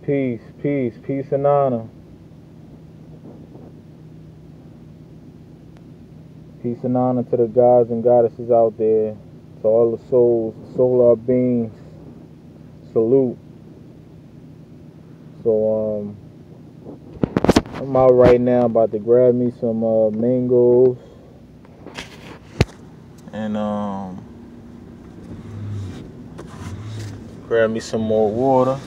peace and honor. Peace and honor to the gods and goddesses out there, to all the souls, solar beings. Salute. So I'm out right now, about to grab me some mangoes and grab me some more water.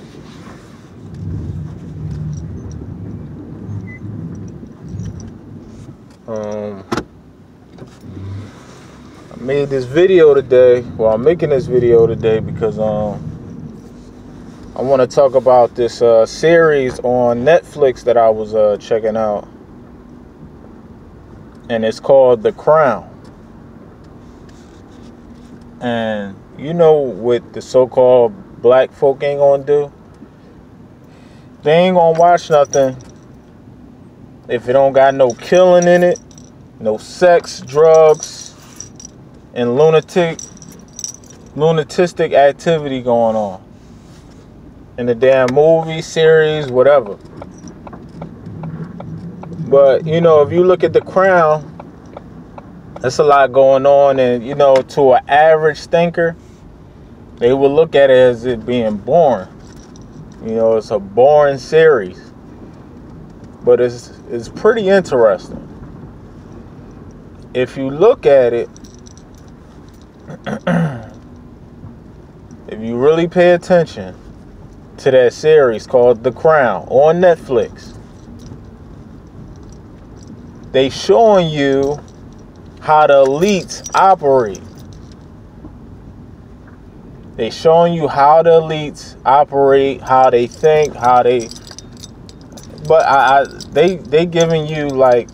I made this video today. Well, I'm making this video today because I want to talk about this series on Netflix that I was checking out, and it's called The Crown. And you know what the so-called black folk ain't gonna do? They ain't gonna watch nothing if it don't got no killing in it, no sex, drugs, and lunatistic activity going on in the damn movie, series, whatever. But, you know, if you look at The Crown, there's a lot going on, and, you know, to an average thinker, they will look at it as it being boring. You know, it's a boring series. But it's pretty interesting. If you look at it, if you really pay attention to that series called The Crown on Netflix, they showing you how the elites operate. They showing you how the elites operate, how they think, how they. But they giving you like,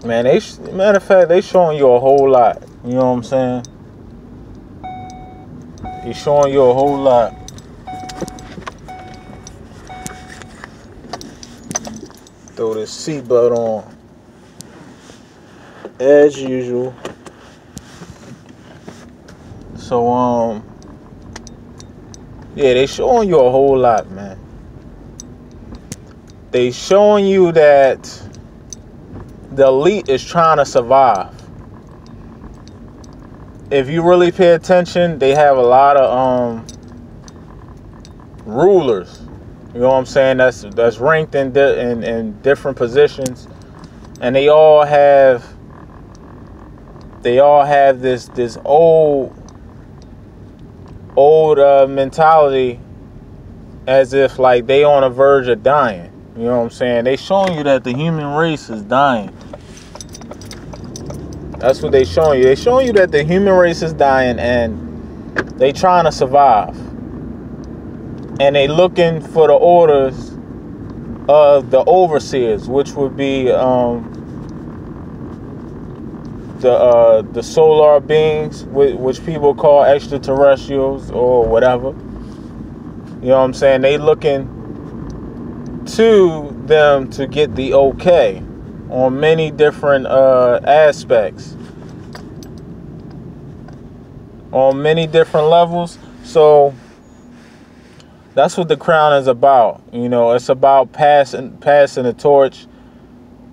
man. Matter of fact, they showing you a whole lot. You know what I'm saying? They showing you a whole lot. Throw this seatbelt on, as usual. So yeah, they showing you a whole lot, man. They showing you that the elite is trying to survive. If you really pay attention, they have a lot of rulers. You know what I'm saying? That's ranked in different positions, and they all have this old mentality, as if like they on the verge of dying. You know what I'm saying? They showing you that the human race is dying. That's what they showing you. They showing you that the human race is dying, and they trying to survive. And they looking for the orders of the overseers, which would be the solar beings, which people call extraterrestrials or whatever. You know what I'm saying? They looking to them to get the okay on many different aspects, on many different levels. So that's what The Crown is about. You know, it's about passing the torch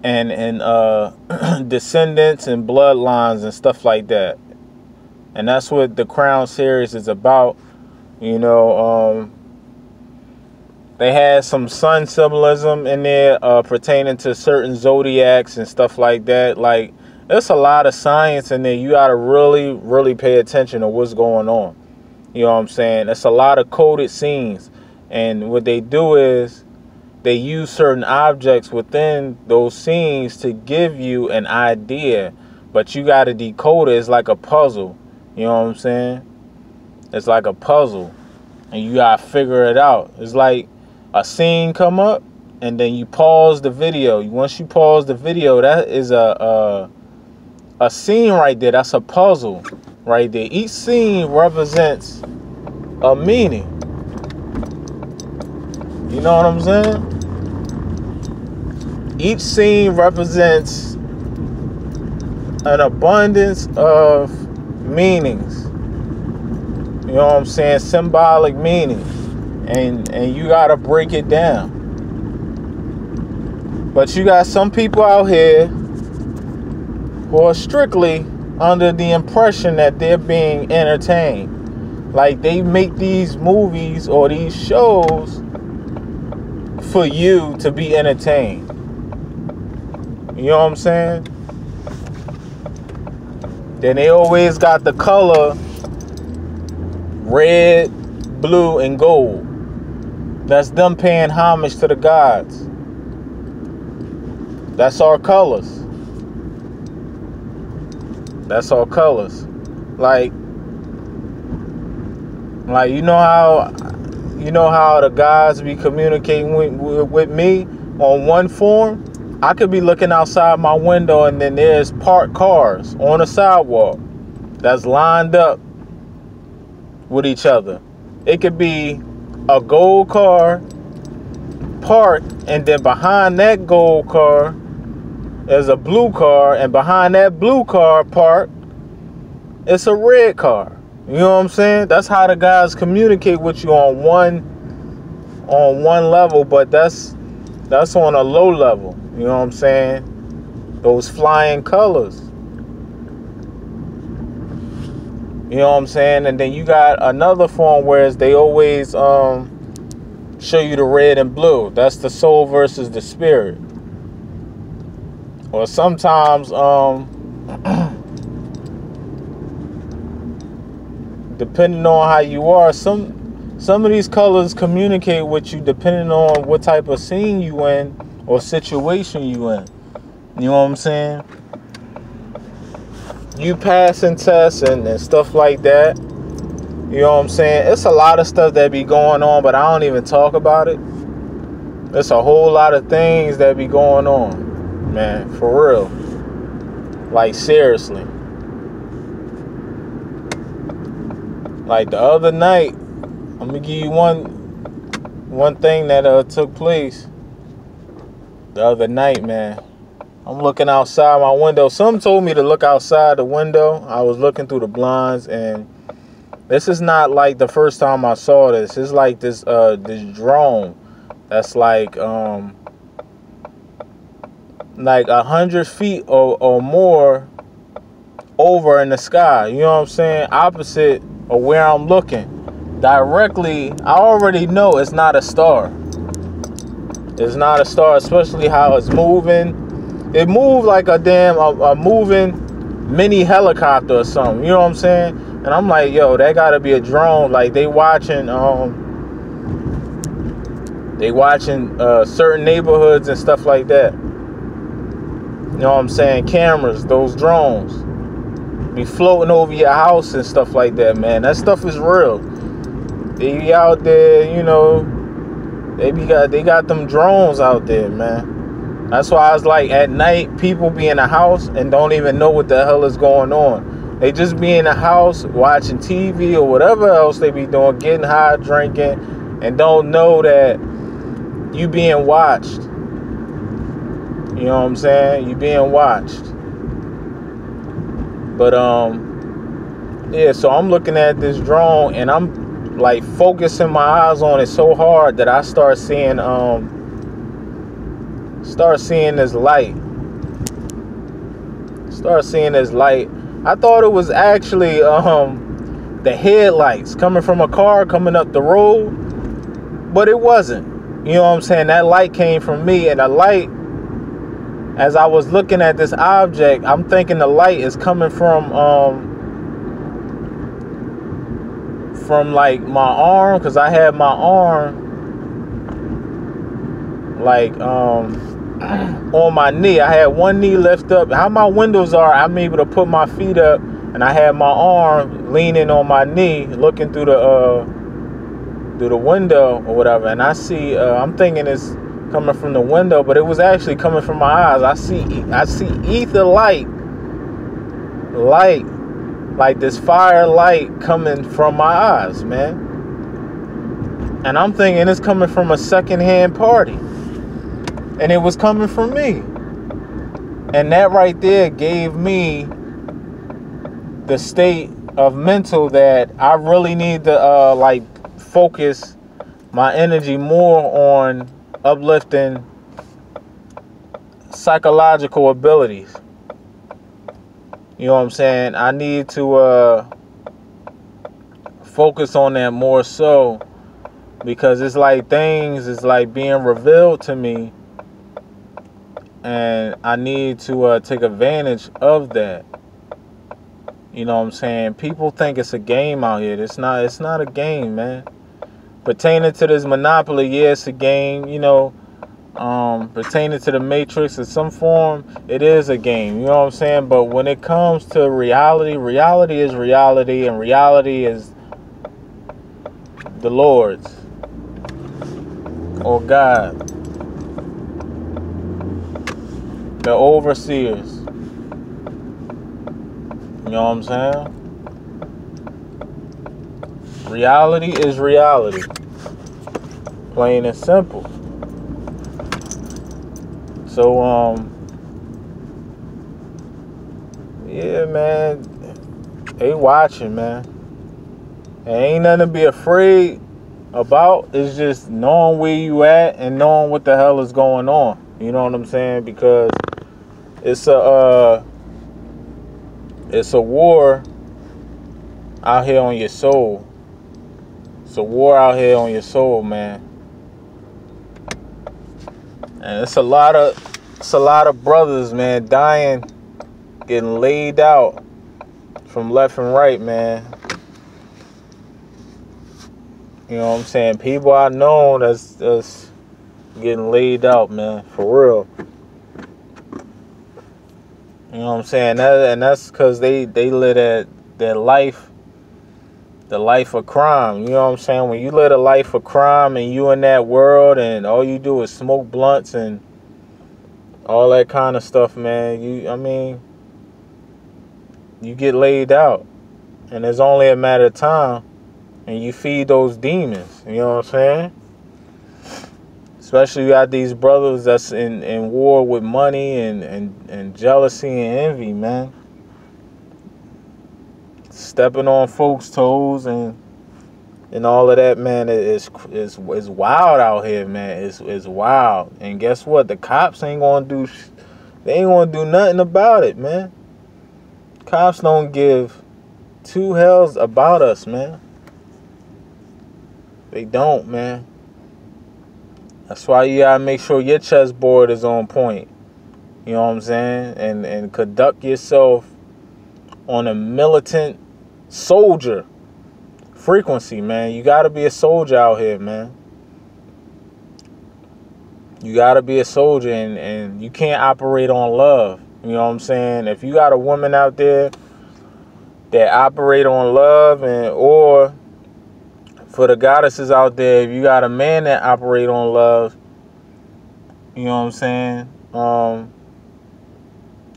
and descendants and bloodlines and stuff like that. And that's what The Crown series is about. You know, they had some sun symbolism in there pertaining to certain zodiacs and stuff like that. Like, there's a lot of science in there. You got to really, really pay attention to what's going on. You know what I'm saying? It's a lot of coded scenes. And what they do is they use certain objects within those scenes to give you an idea. But you got to decode it. It's like a puzzle. You know what I'm saying? It's like a puzzle. And you got to figure it out. It's like a scene come up, and then you pause the video. Once you pause the video, that is a scene right there. That's a puzzle right there. Each scene represents a meaning. You know what I'm saying? Each scene represents an abundance of meanings. You know what I'm saying? Symbolic meanings. and you gotta break it down. But you got some people out here who are strictly under the impression that they're being entertained. Like, they make these movies or these shows for you to be entertained. You know what I'm saying? Then they always got the color red, blue, and gold. That's them paying homage to the gods. That's our colors. That's our colors. Like you know how the gods be communicating with me on one form? I could be looking outside my window and then there's parked cars on the sidewalk that's lined up with each other. It could be a gold car parked, and then behind that gold car there's a blue car, and behind that blue car parked, it's a red car. You know what I'm saying? That's how the guys communicate with you on one level, but that's on a low level. You know what I'm saying? Those flying colors. You know what I'm saying? And then you got another form where they always show you the red and blue. That's the soul versus the spirit. Or sometimes depending on how you are, some of these colors communicate with you depending on what type of scene you in or situation you in. You know what I'm saying? You passing tests and stuff like that. You know what I'm saying? It's a lot of stuff that be going on, but I don't even talk about it. It's a whole lot of things that be going on, man, for real. Like, seriously. Like the other night, I'm gonna give you one thing that took place the other night, man. I'm looking outside my window. Some told me to look outside the window. I was looking through the blinds, and this is not like the first time I saw this. It's like this drone that's like 100 feet or more over in the sky. You know what I'm saying? Opposite of where I'm looking. Directly, I already know it's not a star. It's not a star, especially how it's moving. It moved like a moving mini helicopter or something. You know what I'm saying? And I'm like, yo, that gotta be a drone. Like, they watching certain neighborhoods and stuff like that. You know what I'm saying? Cameras, those drones be floating over your house and stuff like that, man. That stuff is real. They be out there, you know. They got them drones out there, man. That's why I was like, at night, people be in the house and don't even know what the hell is going on. They just be in the house watching TV or whatever else they be doing, getting high, drinking, and don't know that you being watched. You know what I'm saying? You being watched. But yeah, so I'm looking at this drone and I'm like focusing my eyes on it so hard that I start seeing this light. Start seeing this light. I thought it was actually the headlights coming from a car coming up the road, but it wasn't. You know what I'm saying? That light came from me, and the light, as I was looking at this object, I'm thinking the light is coming from like my arm, because I had my arm like on my knee. I had one knee lift up. How my windows are, I'm able to put my feet up, and I had my arm leaning on my knee, looking through the window or whatever. And I see, I'm thinking it's coming from the window, but it was actually coming from my eyes. I see ether light, like this fire light coming from my eyes, man. And I'm thinking it's coming from a secondhand party. And it was coming from me. And that right there gave me the state of mental that I really need to like focus my energy more on uplifting psychological abilities. You know what I'm saying? I need to focus on that more so, because it's like things is like being revealed to me, and I need to take advantage of that. You know what I'm saying? People think it's a game out here. It's not a game, man. Pertaining to this Monopoly, yeah, it's a game, you know. Pertaining to the Matrix in some form, it is a game, you know what I'm saying? But when it comes to reality, reality is reality, and reality is the Lord's or God, the overseers. You know what I'm saying? Reality is reality. Plain and simple. So, yeah, man. They watching, man. And ain't nothing to be afraid about. It's just knowing where you at and knowing what the hell is going on. You know what I'm saying? Because it's a war out here on your soul. It's a war out here on your soul, man. And it's a lot of brothers, man, dying, getting laid out from left and right, man. You know what I'm saying? People I know that's getting laid out, man, for real. You know what I'm saying? That's because they live their life, the life of crime. You know what I'm saying? When you live a life of crime and you in that world and all you do is smoke blunts and all that kind of stuff, man, you get laid out. And it's only a matter of time, and you feed those demons. You know what I'm saying? Especially you got these brothers that's in war with money and jealousy and envy, man. Stepping on folks' toes and all of that, man, is wild out here, man. It's wild. And guess what? The cops ain't gonna do nothing about it, man. Cops don't give two hells about us, man. They don't, man. That's why you gotta make sure your chessboard is on point. You know what I'm saying? And conduct yourself on a militant soldier frequency, man. You gotta be a soldier out here, man. You gotta be a soldier, and you can't operate on love. You know what I'm saying? If you got a woman out there that operate on love, or for the goddesses out there, if you got a man that operate on love, you know what I'm saying?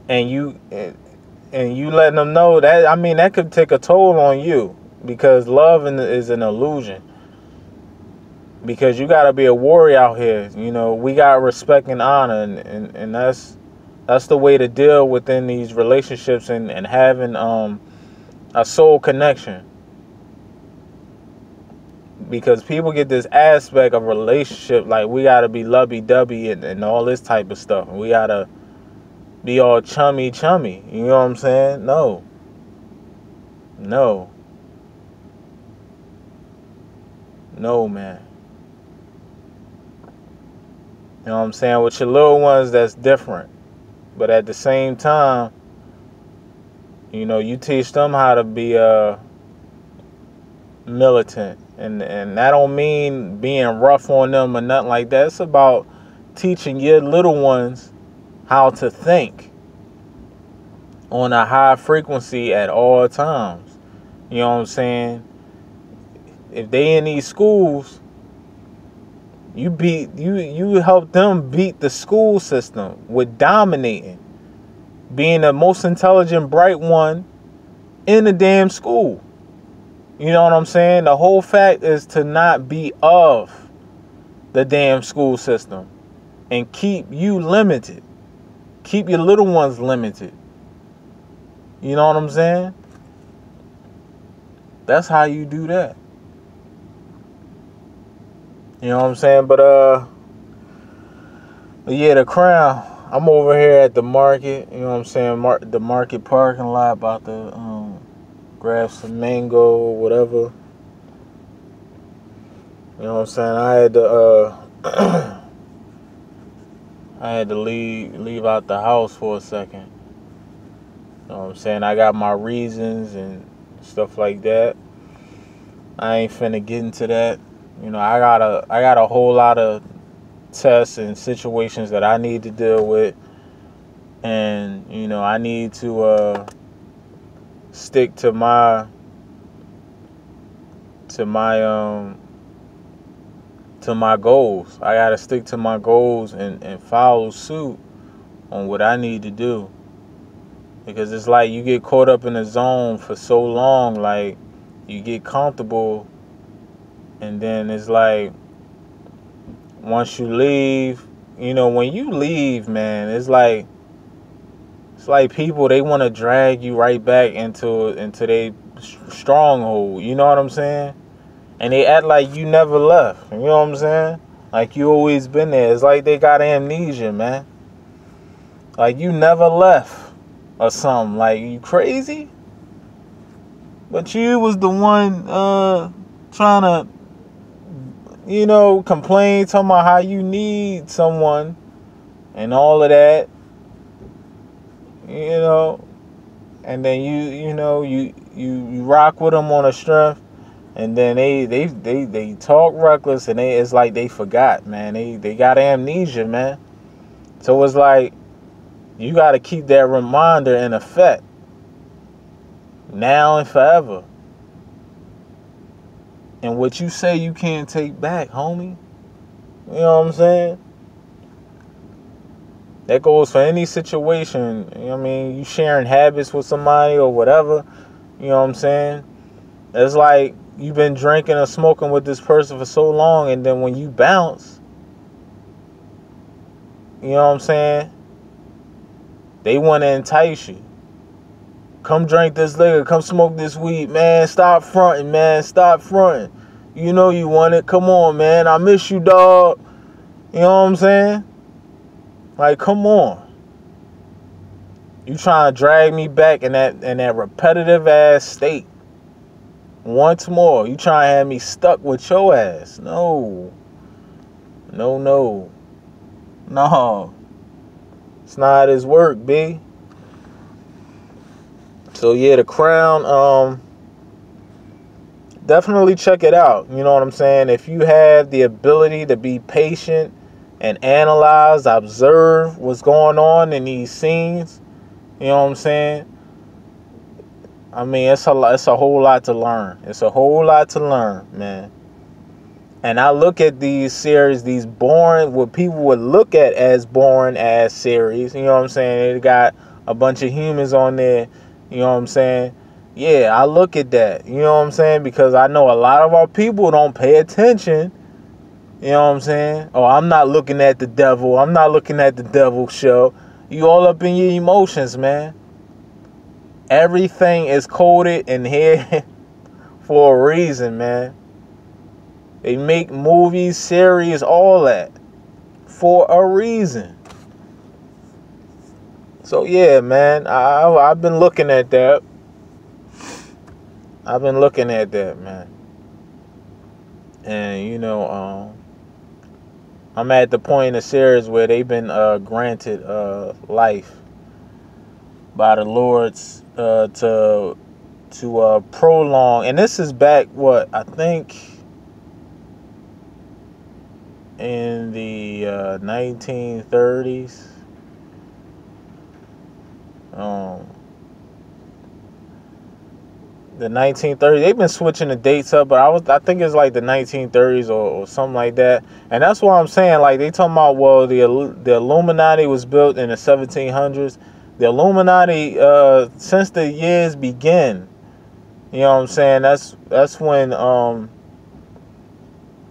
And you letting them know that, that could take a toll on you, because love is an illusion. Because you got to be a warrior out here. You know, we got respect and honor, and that's the way to deal within these relationships and having a soul connection. Because people get this aspect of relationship like we got to be lovey-dovey and all this type of stuff. And we got to be all chummy. You know what I'm saying? No. No, man. You know what I'm saying? With your little ones, that's different. But at the same time, you know, you teach them how to be militant. And that don't mean being rough on them or nothing like that. It's about teaching your little ones how to think on a high frequency at all times. You know what I'm saying? If they in these schools, you help them beat the school system with dominating, being the most intelligent, bright one in the damn school. You know what I'm saying? The whole fact is to not be of the damn school system and keep you limited. Keep your little ones limited. You know what I'm saying? That's how you do that. You know what I'm saying? But yeah, the Crown. I'm over here at the market. You know what I'm saying? The market parking lot, about to grab some mango, whatever. You know what I'm saying? I had to leave out the house for a second. You know what I'm saying? I got my reasons and stuff like that. I ain't finna get into that. You know, I got a whole lot of tests and situations that I need to deal with, and you know, I need to stick to my goals. I gotta stick to my goals and follow suit on what I need to do. Because it's like you get caught up in a zone for so long, like you get comfortable, and then it's like once you leave, you know, when you leave, man, it's like people, they want to drag you right back into their stronghold. You know what I'm saying? And they act like you never left. You know what I'm saying? Like you always been there. It's like they got amnesia, man. Like you never left or something. Like, you crazy? But you was the one trying to, you know, complain, talking about how you need someone and all of that. You know, and then you rock with them on a strength, and then they talk reckless, and it's like they forgot, man. They got amnesia, man. So it's like you got to keep that reminder in effect now and forever. And what you say you can't take back, homie. You know what I'm saying? That goes for any situation. You know what I mean? You sharing habits with somebody or whatever. You know what I'm saying? It's like you've been drinking or smoking with this person for so long, and then when you bounce, you know what I'm saying? They want to entice you. Come drink this liquor. Come smoke this weed. Man, stop fronting, man. Stop fronting. You know you want it. Come on, man. I miss you, dog. You know what I'm saying? Like, come on. You trying to drag me back in that repetitive ass state. Once more. You trying to have me stuck with your ass. No. No. It's not how this work, B. So yeah, the Crown, definitely check it out. You know what I'm saying? If you have the ability to be patient and analyze, observe what's going on in these scenes, you know what I'm saying? I mean, it's a whole lot to learn. It's a whole lot to learn, man. And I look at these series, these boring, what people would look at as boring ass series, you know what I'm saying? They got a bunch of humans on there, you know what I'm saying? Yeah, I look at that, you know what I'm saying? Because I know a lot of our people don't pay attention, you know what I'm saying? Oh, I'm not looking at the devil. I'm not looking at the devil show. You all up in your emotions, man. Everything is coded in here for a reason, man. They make movies, series, all that for a reason. So yeah, man, I've been looking at that. Man. And you know, I'm at the point in the series where they've been granted life by the Lord's to prolong. And this is back, what, I think in the 1930s. The 1930s. They've been switching the dates up, but I think it's like the 1930s or something like that. And that's why I'm saying, like, they talking about, well, the Illuminati was built in the 1700s. The Illuminati, since the years begin, you know what I'm saying? That's when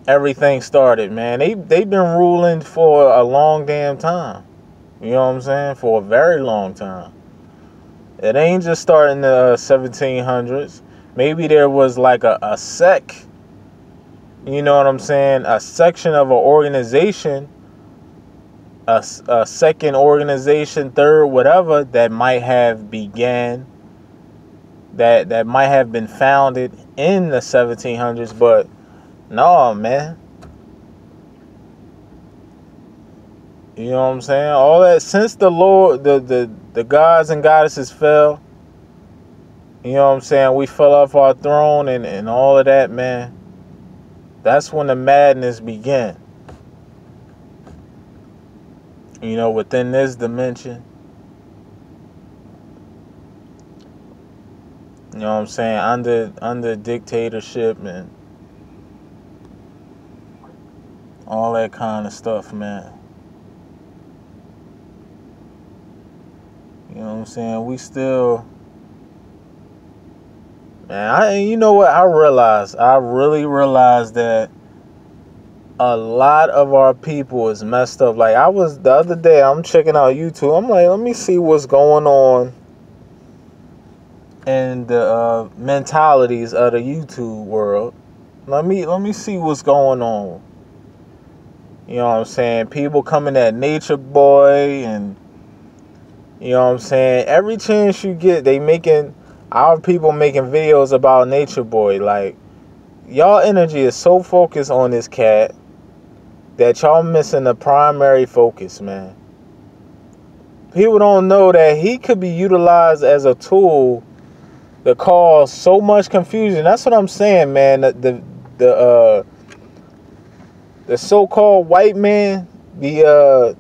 everything started, man. They've been ruling for a long damn time. You know what I'm saying? For a very long time. It ain't just starting in the 1700s. Maybe there was like a sect you know what I'm saying, a section of an organization, a second organization, third, whatever, that might have began, that might have been founded in the 1700s. But no, man. You know what I'm saying? All that, since the Lord, the gods and goddesses fell, you know what I'm saying, we fell off our throne and all of that, man. That's when the madness began. You know, within this dimension. You know what I'm saying? Under dictatorship and all that kind of stuff, man. You know what I'm saying? We still, man, you know what? I really realized that a lot of our people is messed up. Like, the other day, I'm checking out YouTube. I'm like, let me see what's going on in the mentalities of the YouTube world. Let me see what's going on. You know what I'm saying? People coming at Nature Boy, and you know what I'm saying? Every chance you get, our people making videos about Nature Boy. Like, y'all energy is so focused on this cat that y'all missing the primary focus, man. People don't know that he could be utilized as a tool to cause so much confusion. That's what I'm saying, man. The so-called white man, the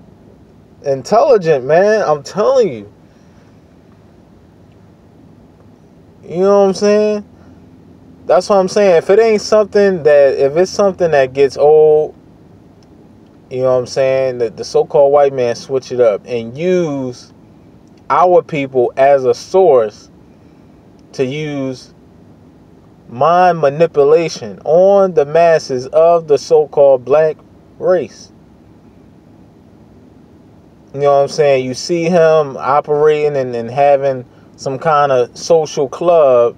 intelligent man, I'm telling you. You know what I'm saying? That's what I'm saying. If it's something that gets old, you know what I'm saying, the so-called white man switch it up and use our people as a source to use mind manipulation on the masses of the so-called black race. You know what I'm saying? You see him operating and having some kind of social club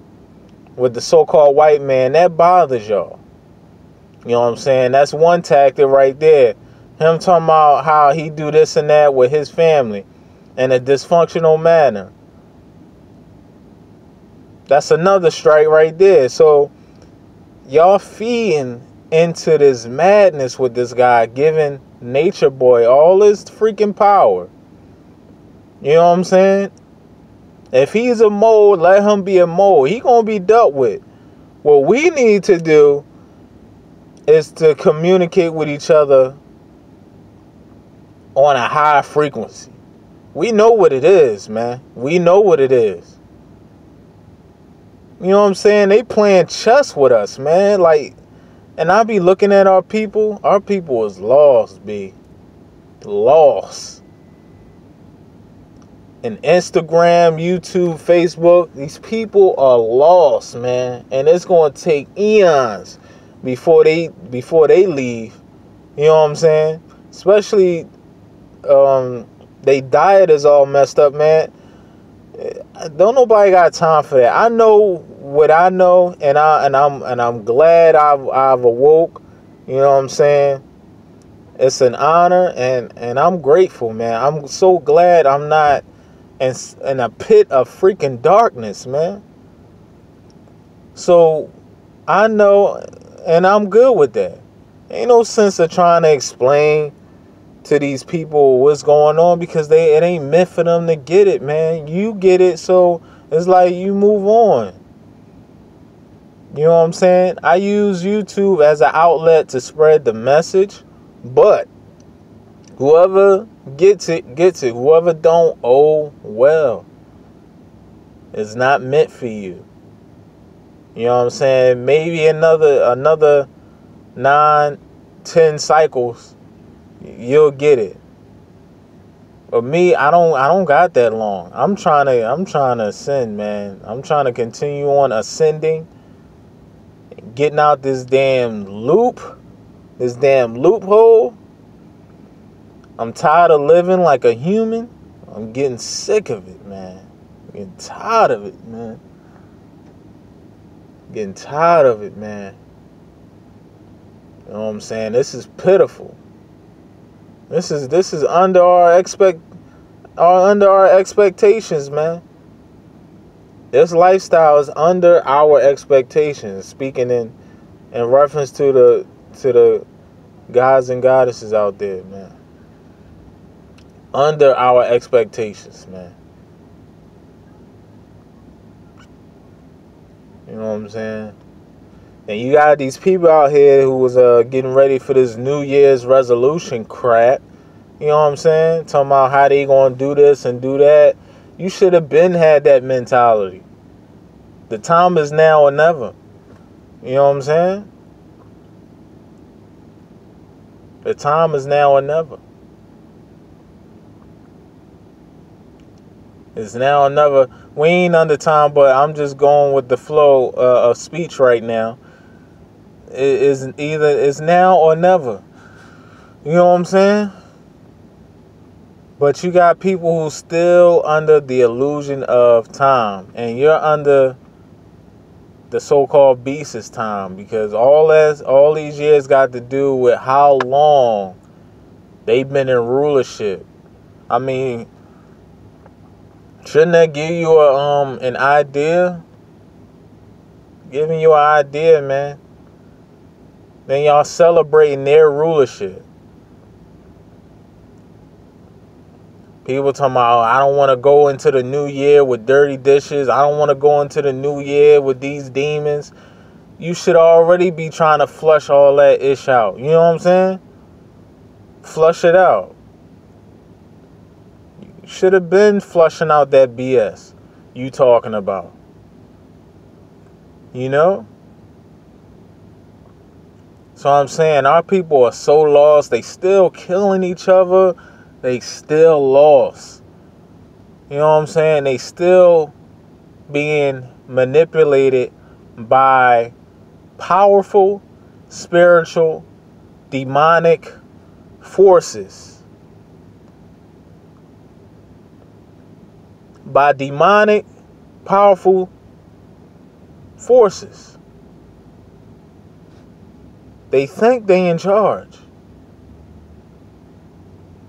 with the so-called white man. That bothers y'all. You know what I'm saying? That's one tactic right there. Him talking about how he do this and that with his family in a dysfunctional manner. That's another strike right there. So y'all feeding into this madness with this guy, giving Nature Boy all his freaking power. You know what I'm saying? If he's a mole, let him be a mole. He gonna be dealt with. What we need to do is to communicate with each other on a high frequency. We know what it is, man. We know what it is. You know what I'm saying? They playing chess with us, man. Like, and I be looking at our people. Our people is lost, B. Lost. And Instagram, YouTube, Facebook, these people are lost, man. And it's gonna take eons before they leave. You know what I'm saying? Especially they diet is all messed up, man. Don't nobody got time for that. I know what I know, and I'm glad I've awoke. You know what I'm saying? It's an honor, and I'm grateful, man. I'm so glad I'm not in a pit of freaking darkness, man. So I know, and I'm good with that. Ain't no sense of trying to explain to these people what's going on, because it ain't meant for them to get it, man. You get it, so it's like you move on. You know what I'm saying? I use YouTube as an outlet to spread the message, but whoever gets it, gets it. Whoever don't, oh well. It's not meant for you. You know what I'm saying? Maybe another 9, 10 cycles, you'll get it. But me, I don't got that long. I'm trying to ascend, man. I'm trying to continue on ascending, getting out this damn loophole. I'm tired of living like a human. I'm getting sick of it, man. I'm getting tired of it, man. Getting tired of it, man. You know what I'm saying? This is pitiful. This is under our expectations, man. This lifestyle is under our expectations. Speaking in reference to the gods and goddesses out there, man. Under our expectations, man. You know what I'm saying? And you got these people out here who was getting ready for this New Year's resolution crap. You know what I'm saying? Talking about how they gonna do this and do that. You should have been had that mentality. The time is now or never. You know what I'm saying? The time is now or never. It's now or never. We ain't under time, but I'm just going with the flow of speech right now. It's now or never. You know what I'm saying? But you got people who still under the illusion of time, and you're under the so-called beast's time, because all these years got to do with how long they've been in rulership. I mean, shouldn't that give you an idea? Giving you an idea, man. Then y'all celebrating their rulership. People talking about, I don't want to go into the new year with dirty dishes. I don't want to go into the new year with these demons. You should already be trying to flush all that ish out. You know what I'm saying? Flush it out. You should have been flushing out that BS you talking about. You know? So I'm saying our people are so lost. They still killing each other. They still lost. You know what I'm saying? They still being manipulated by powerful, spiritual, demonic forces. By demonic, powerful forces. They think they in charge.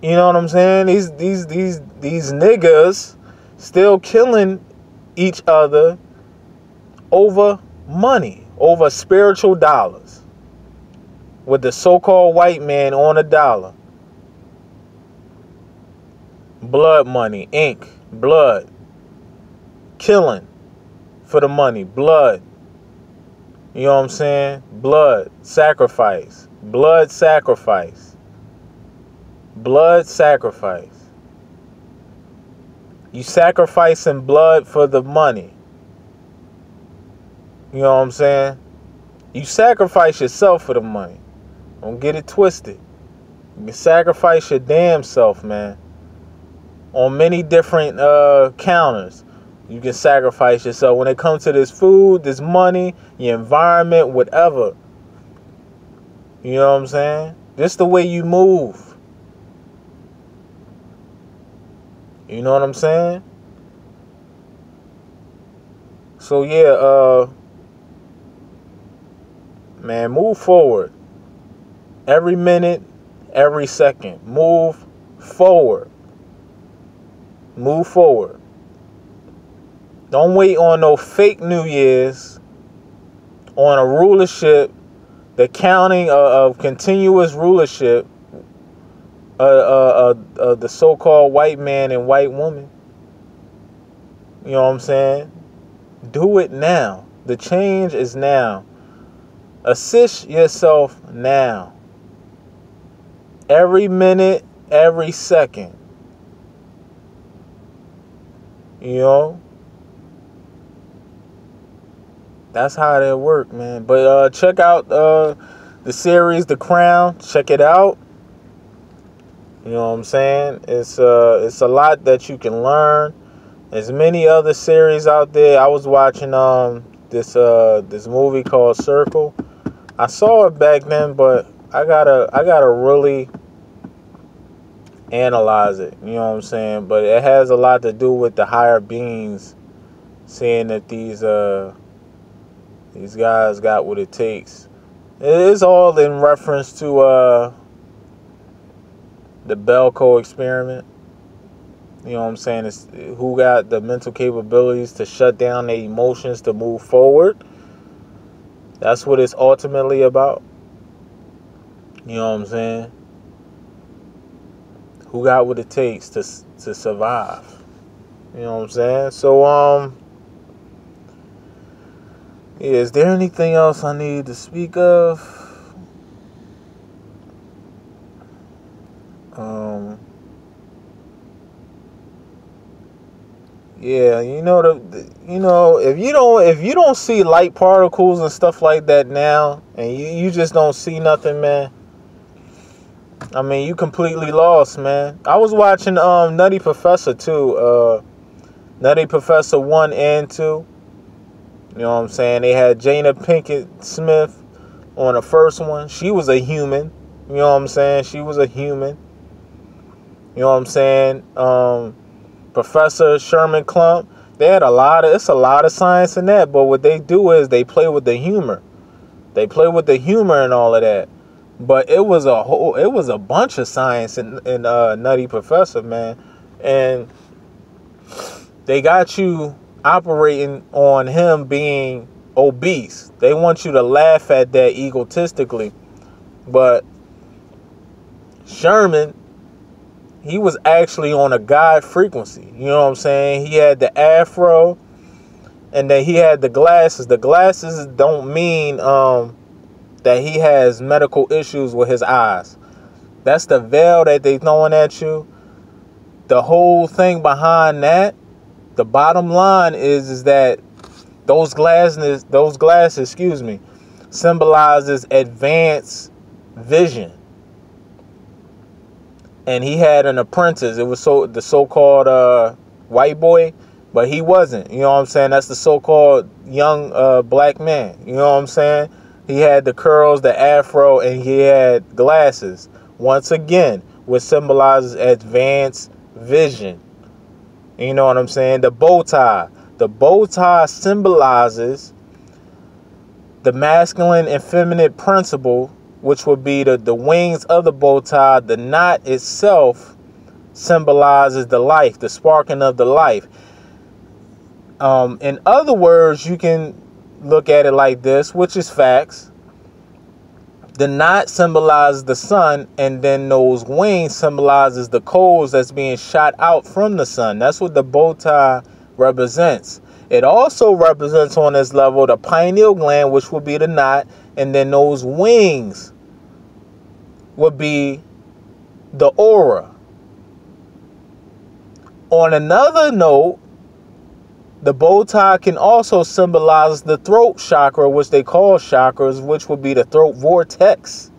You know what I'm saying? These niggas still killing each other over money, over spiritual dollars, with the so-called white man on a dollar. Blood money, ink, blood, killing for the money, blood. You know what I'm saying? Blood, sacrifice, blood sacrifice. Blood sacrifice. You sacrificing blood for the money. You know what I'm saying? You sacrifice yourself for the money. Don't get it twisted. You can sacrifice your damn self, man. On many different counters, you can sacrifice yourself. When it comes to this food, this money, your environment, whatever. You know what I'm saying? This the way you move. You know what I'm saying? So yeah, man, move forward. Every minute, every second. Move forward. Move forward. Don't wait on no fake New Year's, on a rulership, the counting of continuous rulership, the so-called white man and white woman. You know what I'm saying? Do it now. The change is now. Assist yourself now. Every minute, every second. You know? That's how that work, man. But check out the series The Crown. Check it out. You know what I'm saying? It's a lot that you can learn. There's many other series out there. I was watching this movie called Circle. I saw it back then, but I gotta really analyze it. You know what I'm saying? But it has a lot to do with the higher beings, seeing that these guys got what it takes It is all in reference to the Belko experiment. You know what I'm saying? It's who got the mental capabilities to shut down their emotions to move forward. That's what it's ultimately about. You know what I'm saying? Who got what it takes to survive? You know what I'm saying? So yeah, is there anything else I need to speak of? Yeah, if you don't see light particles and stuff like that now, and you just don't see nothing, man. I mean, you completely lost, man. I was watching Nutty Professor too, Nutty Professor 1 and 2. You know what I'm saying? They had Jada Pinkett Smith on the first one. She was a human. You know what I'm saying? She was a human. You know what I'm saying? Professor Sherman Klump, they had it's a lot of science in that, but what they do is they play with the humor. They play with the humor and all of that. But it was a bunch of science in Nutty Professor, man. And they got you operating on him being obese. They want you to laugh at that egotistically. But Sherman, he was actually on a God frequency. You know what I'm saying? He had the afro, and then he had the glasses. The glasses don't mean that he has medical issues with his eyes. That's the veil that they throwing at you. The whole thing behind that, the bottom line is that those glasses, symbolizes advanced vision. And he had an apprentice. It was the so-called white boy, but he wasn't. You know what I'm saying? That's the so-called young black man. You know what I'm saying? He had the curls, the afro, and he had glasses. Once again, which symbolizes advanced vision. You know what I'm saying? The bow tie. The bow tie symbolizes the masculine and feminine principle, which would be the wings of the bow tie. The knot itself symbolizes the life, the sparking of the life. In other words, you can look at it like this, which is facts. The knot symbolizes the sun, and then those wings symbolizes the coals that's being shot out from the sun. That's what the bow tie represents. It also represents on this level the pineal gland, which would be the knot, and then those wings would be the aura. On another note, the bow tie can also symbolize the throat chakra, which they call chakras, which would be the throat vortex.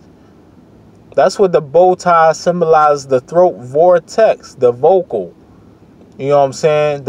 That's what the bow tie symbolizes, the throat vortex, the vocal. You know what I'm saying?